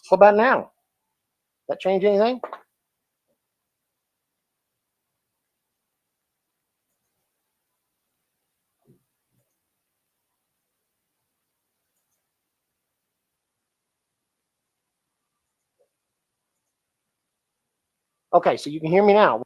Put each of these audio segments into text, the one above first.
What about now? That change anything? Okay, so you can hear me now.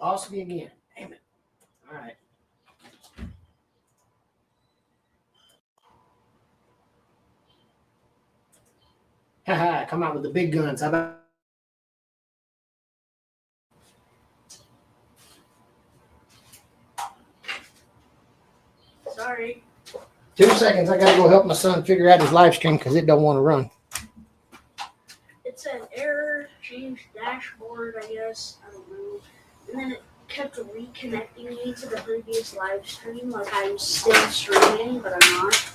Lost me again. Damn it. All right. Haha, come out with the big guns. How about? Sorry. 2 seconds. I gotta go help my son figure out his live stream because it don't want to run. It said error, change dashboard, I guess. I don't know. And then it kept reconnecting me to the previous live stream, like I'm still streaming, but I'm not.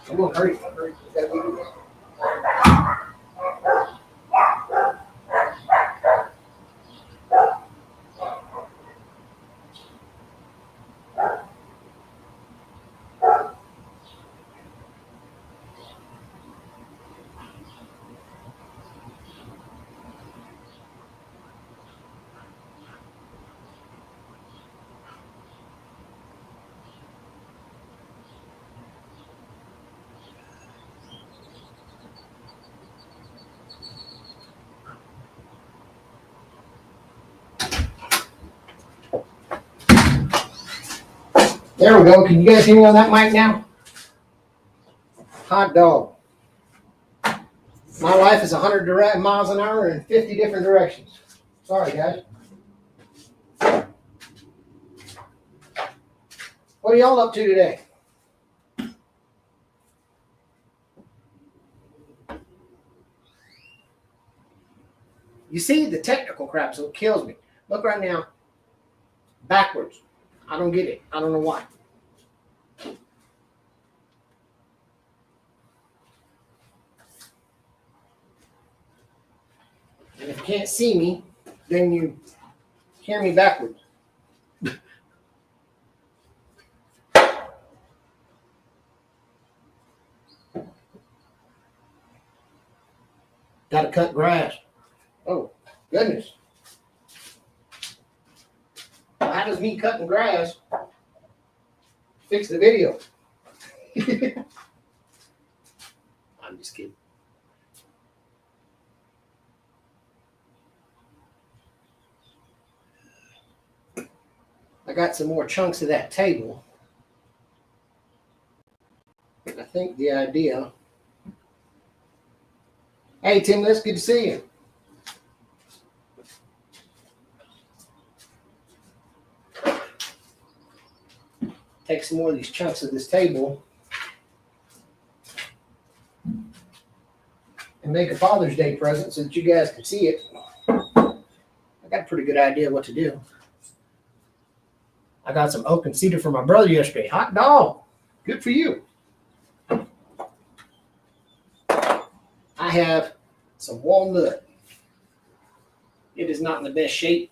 Come on, hurry. Hurry. There we go. Can you guys hear me on that mic now? Hot dog. My life is 100 miles an hour in 50 different directions. Sorry, guys. What are y'all up to today? You see the technical crap, so it kills me. Look right now. Backwards. I don't get it. I don't know why. And if you can't see me, then you hear me backwards. Got to cut grass. Oh, goodness. Well, how does me cutting grass fix the video? I'm just kidding. I got some more chunks of that table. I think the idea. Hey, Tim, it's good to see you. Take some more of these chunks of this table and make a Father's Day present so that you guys can see it. I got a pretty good idea what to do. I got some oak and cedar for my brother yesterday. Hot dog. Good for you. I have some walnut. It is not in the best shape.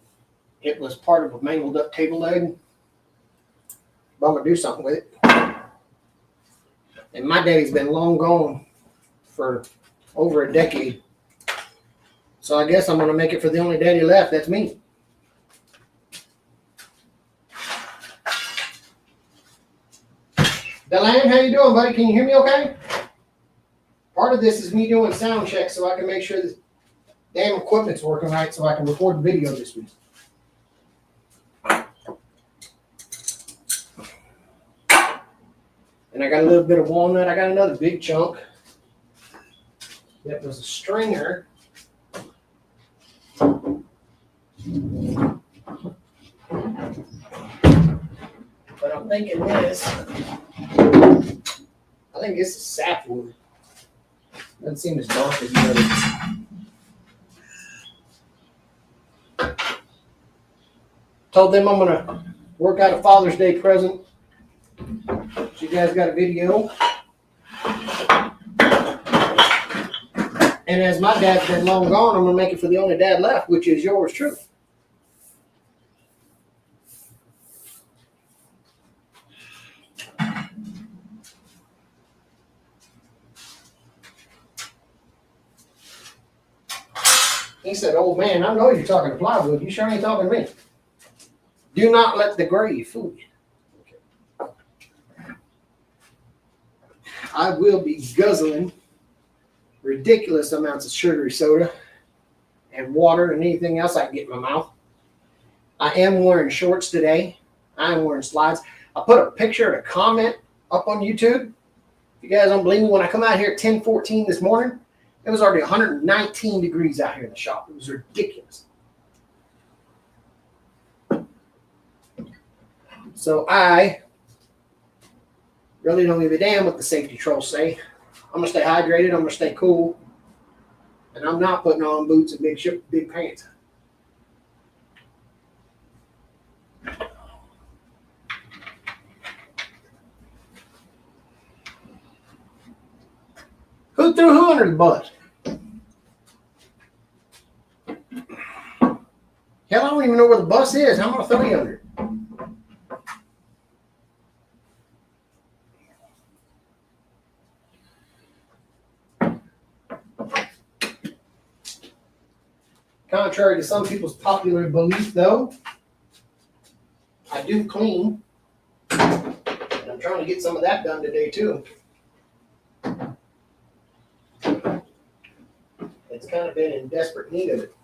It was part of a mangled up table leg. But I'm going to do something with it. And my daddy's been long gone for over a decade. So I guess I'm going to make it for the only daddy left. That's me. Delan, how you doing, buddy? Can you hear me okay? Part of this is me doing sound checks so I can make sure this damn equipment's working right so I can record the video this week. And I got a little bit of walnut. I got another big chunk. That was a stringer. But I'm thinking this. I think this is sapwood. Doesn't seem as dark as the other. Told them I'm gonna work out a Father's Day present. So you guys got a video. And as my dad's been long gone, I'm gonna make it for the only dad left, which is yours truly. He said, "Old man, I know you're talking to plywood. You sure ain't talking to me. Do not let the grave fool you." Okay. I will be guzzling ridiculous amounts of sugary soda and water and anything else I can get in my mouth. I am wearing shorts today. I am wearing slides. I put a picture and a comment up on YouTube. If you guys don't believe me, when I come out here at 10:14 this morning, it was already 119 degrees out here in the shop. It was ridiculous. So I really don't give a damn what the safety trolls say. I'm going to stay hydrated. I'm going to stay cool. And I'm not putting on boots and big pants. Who threw who under the bus? Hell, I don't even know where the bus is. I'm going to throw you under it. Contrary to some people's popular belief, though, I do clean. And I'm trying to get some of that done today, too. It's kind of been in desperate need of it.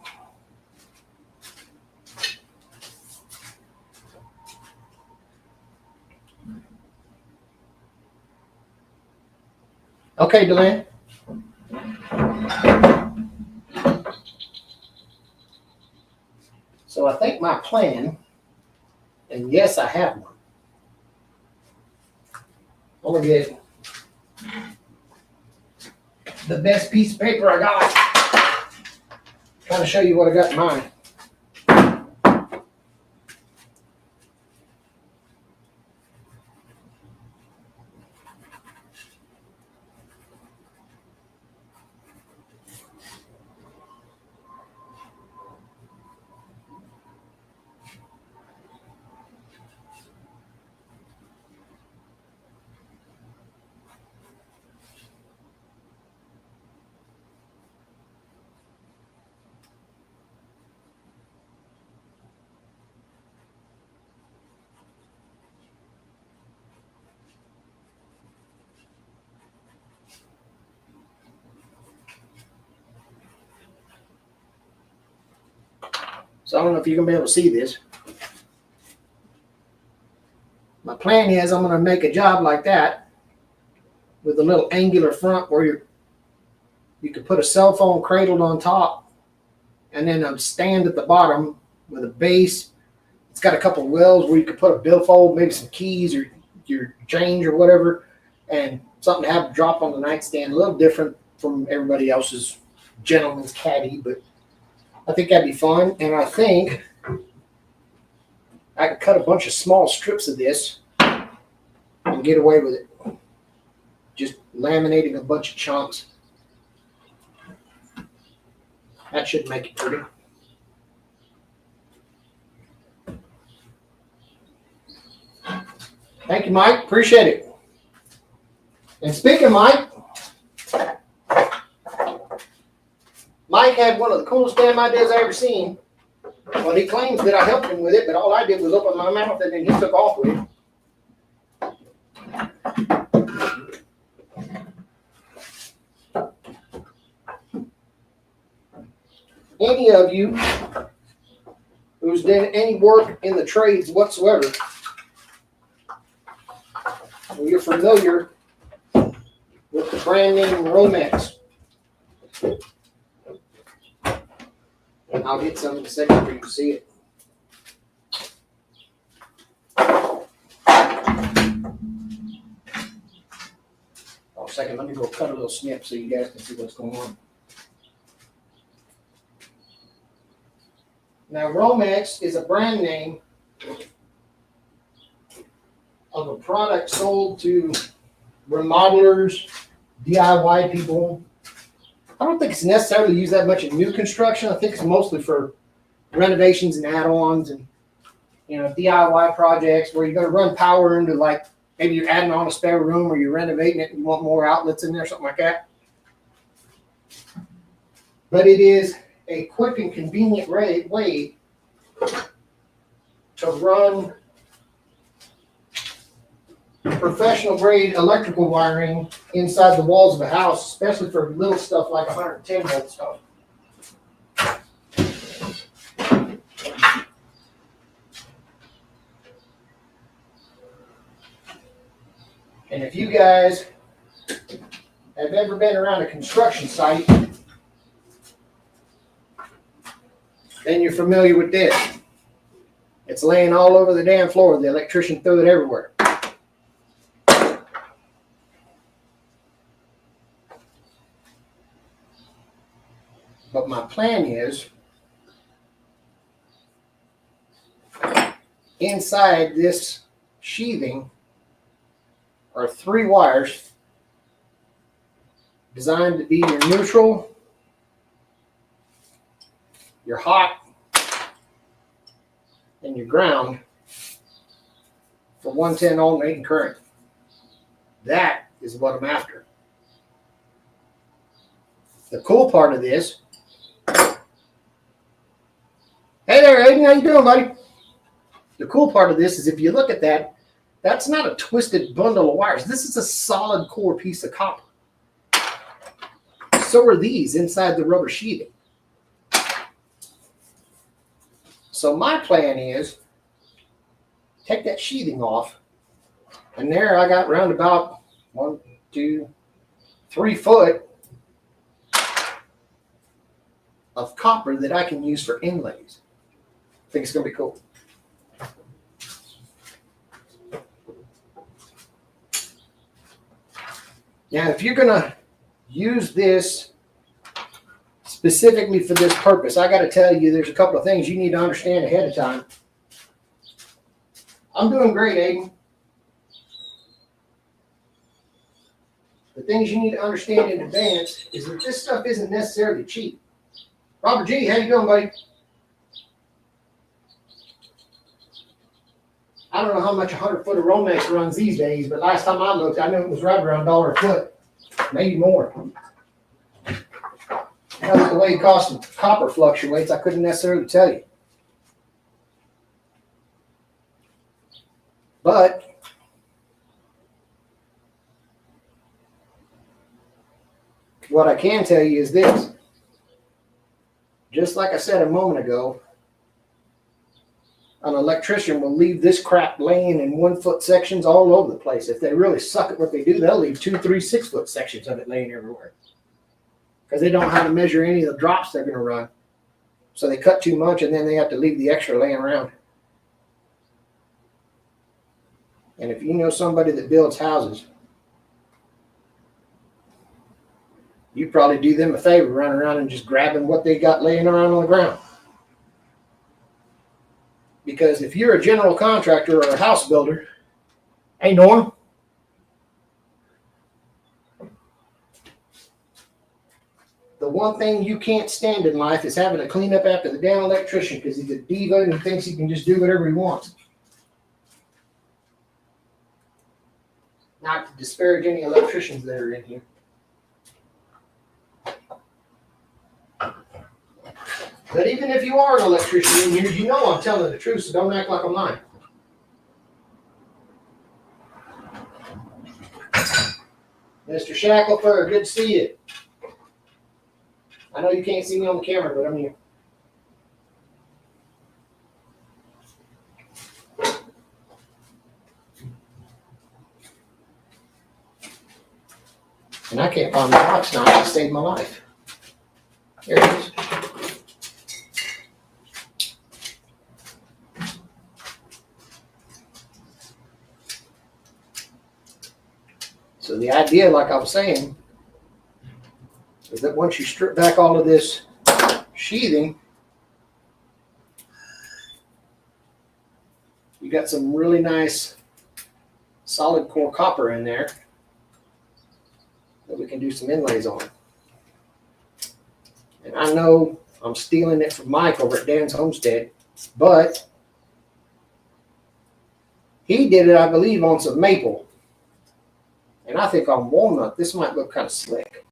Okay, Delan. So I think my plan, and yes, I have one. I'm going to get the best piece of paper I got. Kind of show you what I got in mind. So I don't know if you're going to be able to see this. My plan is I'm going to make a job like that with a little angular front where you could put a cell phone cradled on top and then a stand at the bottom with a base. It's got a couple of wells where you could put a billfold, maybe some keys or your change or whatever, and something to have drop on the nightstand. A little different from everybody else's gentleman's caddy, but I think that'd be fun. And I think I could cut a bunch of small strips of this and get away with it. Just laminating a bunch of chunks. That should make it pretty. Thank you, Mike. Appreciate it. And speaking of Mike, Mike had one of the coolest damn ideas I ever seen. Well, he claims that I helped him with it, but all I did was open my mouth and then he took off with it. Any of you who's done any work in the trades whatsoever, well, you're familiar with the brand name Romex. And I'll get some in a second for you to see it. Oh, a second, let me go cut a little snip so you guys can see what's going on. Now, Romex is a brand name of a product sold to remodelers, DIY people. I don't think it's necessarily used that much in new construction. I think it's mostly for renovations and add-ons and, you know, DIY projects where you're going to run power into, like, maybe you're adding on a spare room or you're renovating it and you want more outlets in there, something like that. But it is a quick and convenient way to run professional grade electrical wiring inside the walls of a house, especially for little stuff like 110 volt stuff. And if you guys have ever been around a construction site, then you're familiar with this. It's laying all over the damn floor. The electrician threw it everywhere. But my plan is, inside this sheathing are 3 wires designed to be your neutral, your hot, and your ground for 110 alternating current. That is what I'm after. The cool part of this, hey there, Aiden, how you doing, buddy? The cool part of this is if you look at that, that's not a twisted bundle of wires. This is a solid core piece of copper. So are these inside the rubber sheathing. So my plan is take that sheathing off, and there I got round about 1, 2, 3 foot of copper that I can use for inlays. I think it's going to be cool. Now, if you're going to use this specifically for this purpose, I got to tell you there's a couple of things you need to understand ahead of time. I'm doing great, Aiden. The things you need to understand in advance is that this stuff isn't necessarily cheap. Robert G, how you doing, buddy? I don't know how much 100 foot of Romex runs these days, but last time I looked, I knew it was right around $1 a foot, maybe more. Now that the way the cost of copper fluctuates, I couldn't necessarily tell you. But what I can tell you is this. Just like I said a moment ago, an electrician will leave this crap laying in 1 foot sections all over the place. If they really suck at what they do, they'll leave 2, 3, 6 foot sections of it laying everywhere. Because they don't know how to measure any of the drops they're going to run. So they cut too much and then they have to leave the extra laying around. And if you know somebody that builds houses, you probably do them a favor running around and just grabbing what they got laying around on the ground. Because if you're a general contractor or a house builder, hey Norm, the one thing you can't stand in life is having to clean up after the damn electrician because he's a diva and he thinks he can just do whatever he wants. Not to disparage any electricians that are in here. But even if you are an electrician in here, you know I'm telling the truth, so don't act like I'm lying. Mr. Shackelford, good to see you. I know you can't see me on the camera, but I'm here. And I can't find my box now to save my life. Here it is. So the idea, like I was saying, is that once you strip back all of this sheathing, you got some really nice solid core copper in there that we can do some inlays on. And I know I'm stealing it from Mike over at Dan's Homestead, but he did it, I believe, on some maple. And I think on walnut, this might look kind of slick.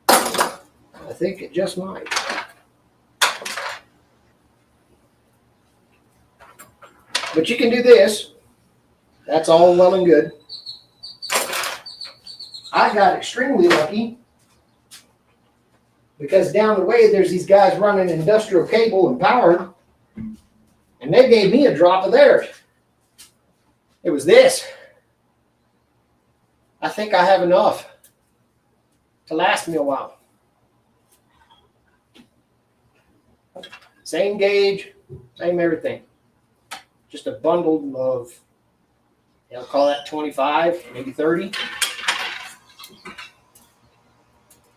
I think it just might. But you can do this. That's all well and good. I got extremely lucky because down the way there's these guys running industrial cable and power, and they gave me a drop of theirs. It was this. I think I have enough to last me a while. Same gauge, same everything. Just a bundle of, I'll call that 25, maybe 30.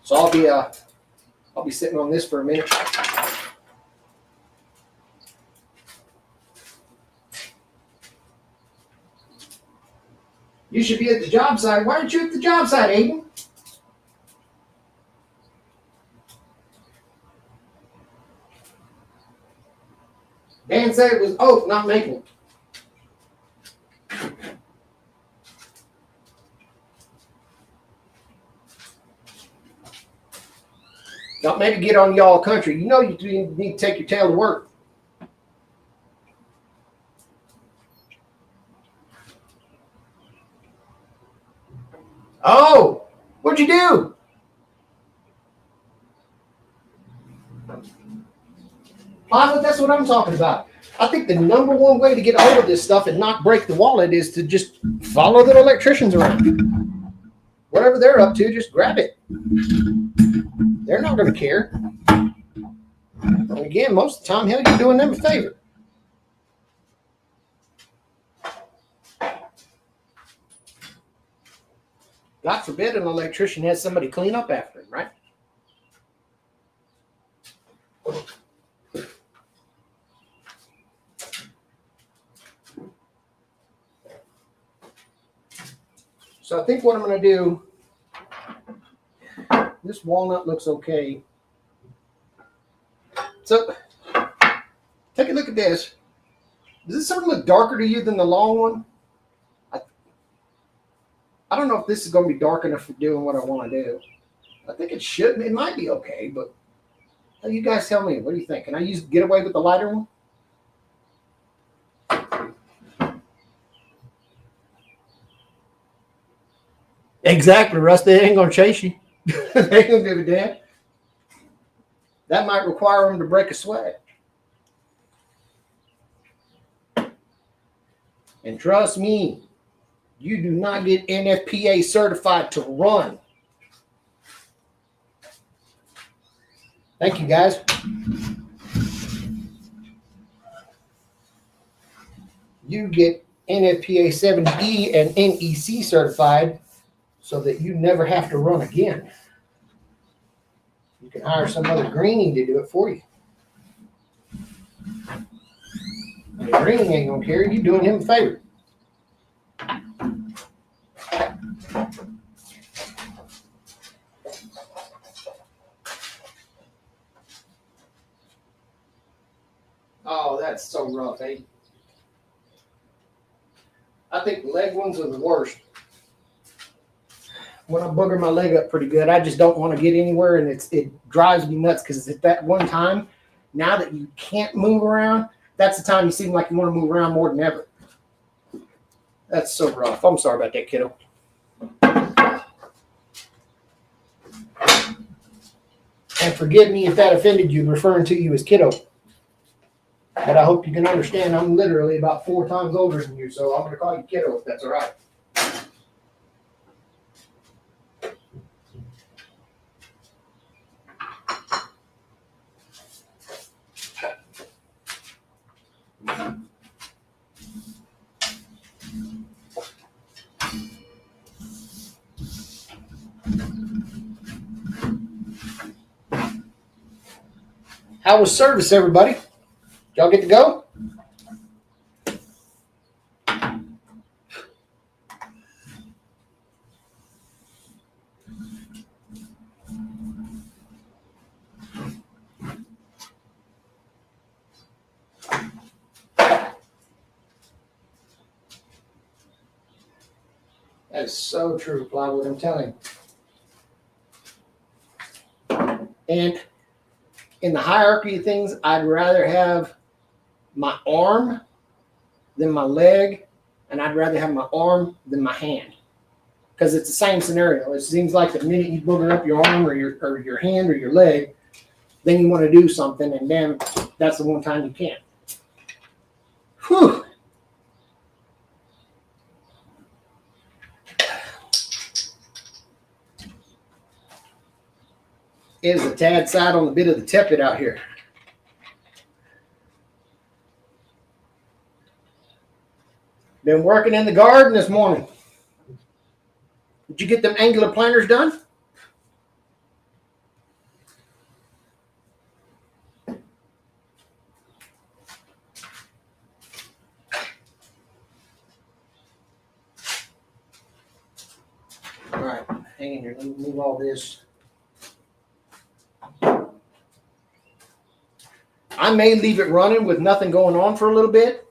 So I'll be sitting on this for a minute. You should be at the job site. Why aren't you at the job site, Aiden? Dan said it was oak, not maple. Don't maybe get on y'all country. You know you need to take your tail to work. Oh, what'd you do? Pilot, that's what I'm talking about. I think the number one way to get hold of this stuff and not break the wallet is to just follow the electricians around. Whatever they're up to, just grab it. They're not going to care. And again, most of the time, hell, you're doing them a favor. God forbid an electrician has somebody clean up after him, right? So I think what I'm going to do, this walnut looks okay. So take a look at this. Does this sort of look darker to you than the long one? I don't know if this is going to be dark enough for doing what I want to do. I think it should. It might be okay, but you guys tell me. What do you think? Can I get away with the lighter one? Exactly, Russ. They ain't going to chase you. They ain't going to give a damn. That might require them to break a sweat. And trust me, you do not get NFPA certified to run. Thank you, guys. You get NFPA 70E and NEC certified so that you never have to run again. You can hire some other greenie to do it for you. The ring ain't gonna care. You doing him a favor. Oh, that's so rough, eh? I think the leg ones are the worst. When I booger my leg up pretty good, I just don't want to get anywhere, and it drives me nuts because at that one time, now that you can't move around, that's the time you seem like you want to move around more than ever. That's so rough. I'm sorry about that, kiddo. And forgive me if that offended you, referring to you as kiddo. But I hope you can understand I'm literally about 4 times older than you, so I'm going to call you kiddo if that's all right. How was service, everybody? Did y'all get to go? That is so true, Plywood, I'm telling you. And in the hierarchy of things, I'd rather have my arm than my leg, and I'd rather have my arm than my hand. Because it's the same scenario. It seems like the minute you booger up your arm or your hand or your leg, then you want to do something, and then that's the one time you can't. Whew. It is a tad side on the bit of the tepid out here. Been working in the garden this morning. Did you get them angular planters done? All right, hang in here. Let me move all this. I may leave it running with nothing going on for a little bit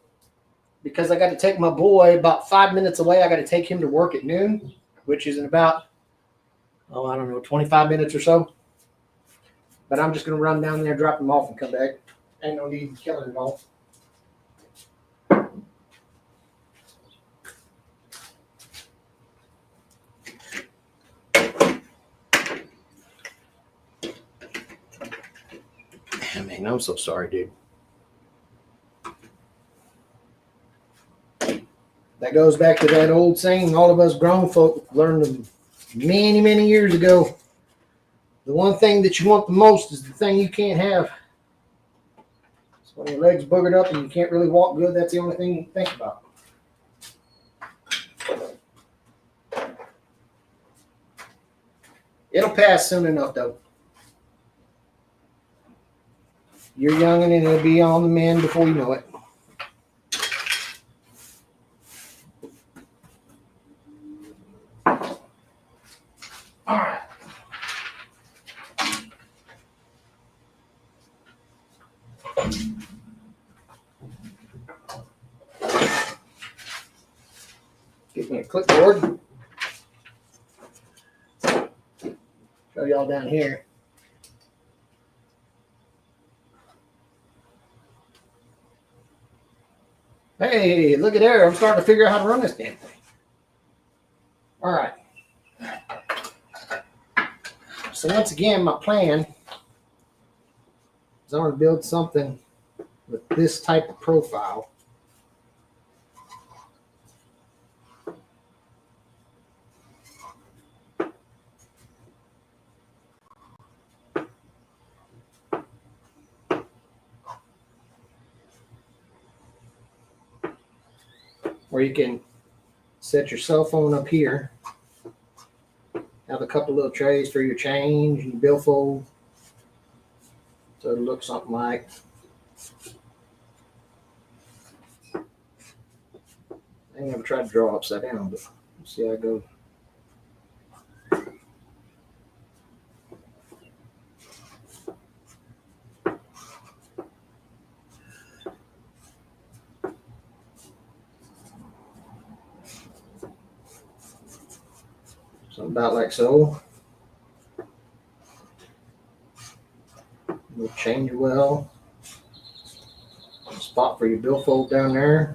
because I got to take my boy about 5 minutes away. I got to take him to work at noon, which is in about, 25 minutes or so. But I'm just going to run down there, drop him off, and come back. Ain't no need in killing it all. Man, I'm so sorry, dude. That goes back to that old saying all of us grown folk learned many, many years ago. The one thing that you want the most is the thing you can't have. So when your leg's boogered up and you can't really walk good, that's the only thing you can think about. It'll pass soon enough, though. You're young and it'll be on the mend before you know it. All right. Get me a clipboard. Show y'all down here. Hey, look at there. I'm starting to figure out how to run this damn thing. All right. So once again, my plan is I want to build something with this type of profile. Where you can set your cell phone up here, have a couple little trays for your change and your billfold. So it'll look something like I never tried to draw upside down, but let's see how it goes. So about like so. We'll change it well. Spot for your billfold down there.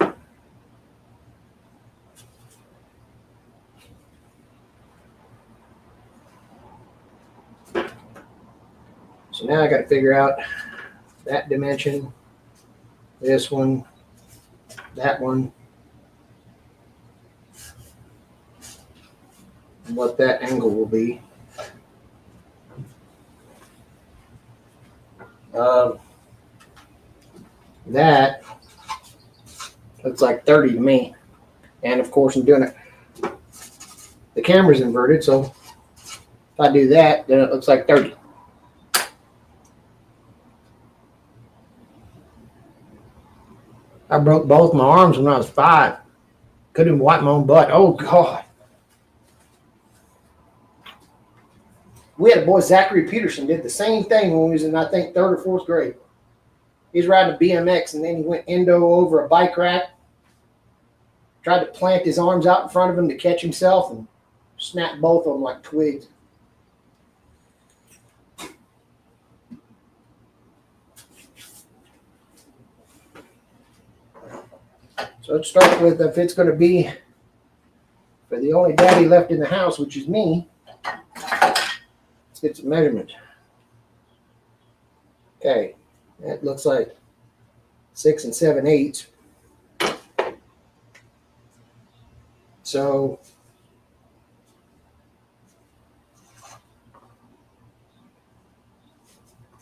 So now I got to figure out that dimension, this one, that one, and what that angle will be. That looks like 30 to me. And of course I'm doing it, the camera's inverted, so if I do that, then it looks like 30. I broke both my arms when I was 5. Couldn't even wipe my own butt. Oh God. We had a boy, Zachary Peterson, did the same thing when we was in, I think, 3rd or 4th grade. He was riding a BMX and then he went endo over a bike rack. Tried to plant his arms out in front of him to catch himself and snapped both of them like twigs. So let's start with, if it's going to be for the only daddy left in the house, which is me, let's get some measurements. Okay, that looks like 6 7/8. So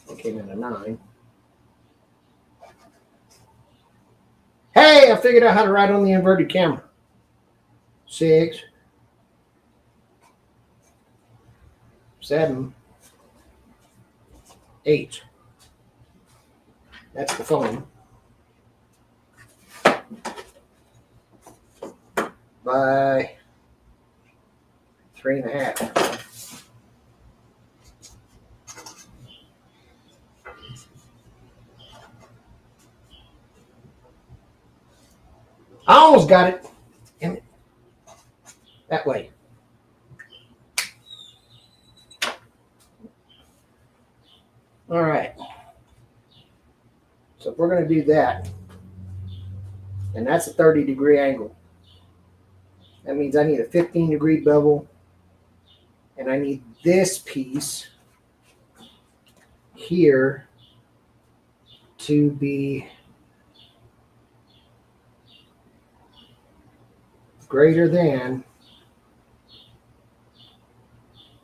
it came in a 9. Hey, I figured out how to write on the inverted camera. 6 7 8. That's the phone. By 3.5. I almost got it. Damn it. That way. All right. So if we're going to do that, and that's a 30-degree angle, that means I need a 15-degree bevel, and I need this piece here to be greater than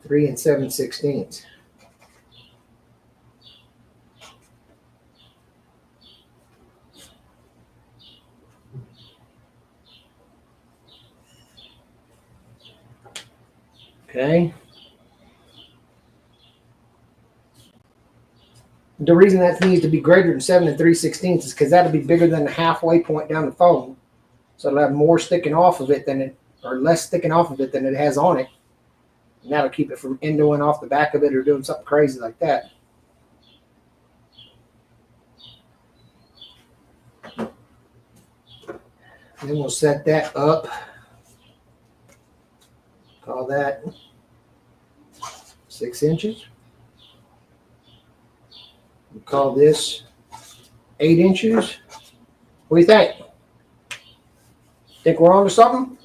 3 7/16. Okay. The reason that needs to be greater than 7 3/16 is because that'll be bigger than the halfway point down the phone. So it'll have more sticking off of it than it, or less sticking off of it than it has on it. And that'll keep it from endoing off the back of it or doing something crazy like that. And then we'll set that up. Call that 6 inches. We'll call this 8 inches. What do you think? Think we're on to something?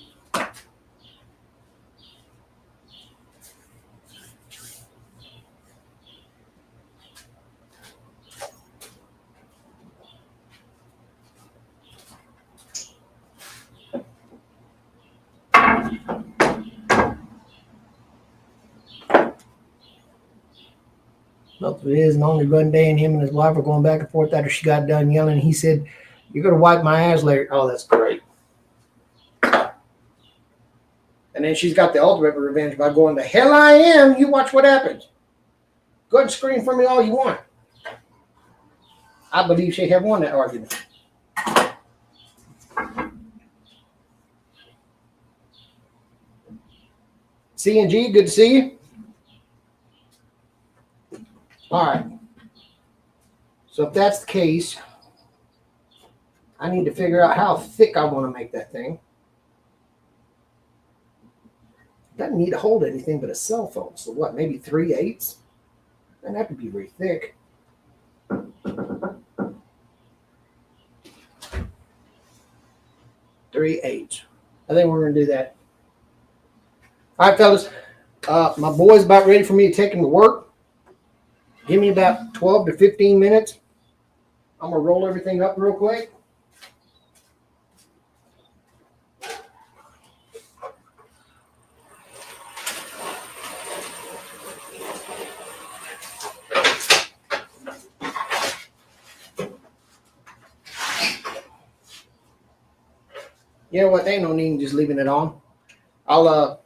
Nope, it is. And only one day, and him and his wife are going back and forth after she got done yelling. He said, "You're going to wipe my ass later." Oh, that's great. And then she's got the ultimate revenge by going, "The hell I am. You watch what happens. Go ahead and scream for me all you want." I believe she had won that argument. C&G, good to see you. All right. So if that's the case, I need to figure out how thick I want to make that thing. Doesn't need to hold anything but a cell phone. So what, maybe 3/8? Doesn't have to be very thick. 3/8. I think we're going to do that. All right, fellas. My boy's about ready for me to take him to work. Give me about 12 to 15 minutes. I'm going to roll everything up real quick. You know what? There ain't no need in just leaving it on. I'll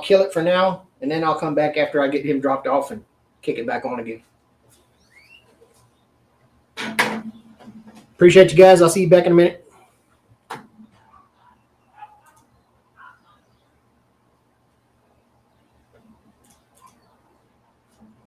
kill it for now, and then I'll come back after I get him dropped off and kick it back on again. Appreciate you guys. I'll see you back in a minute.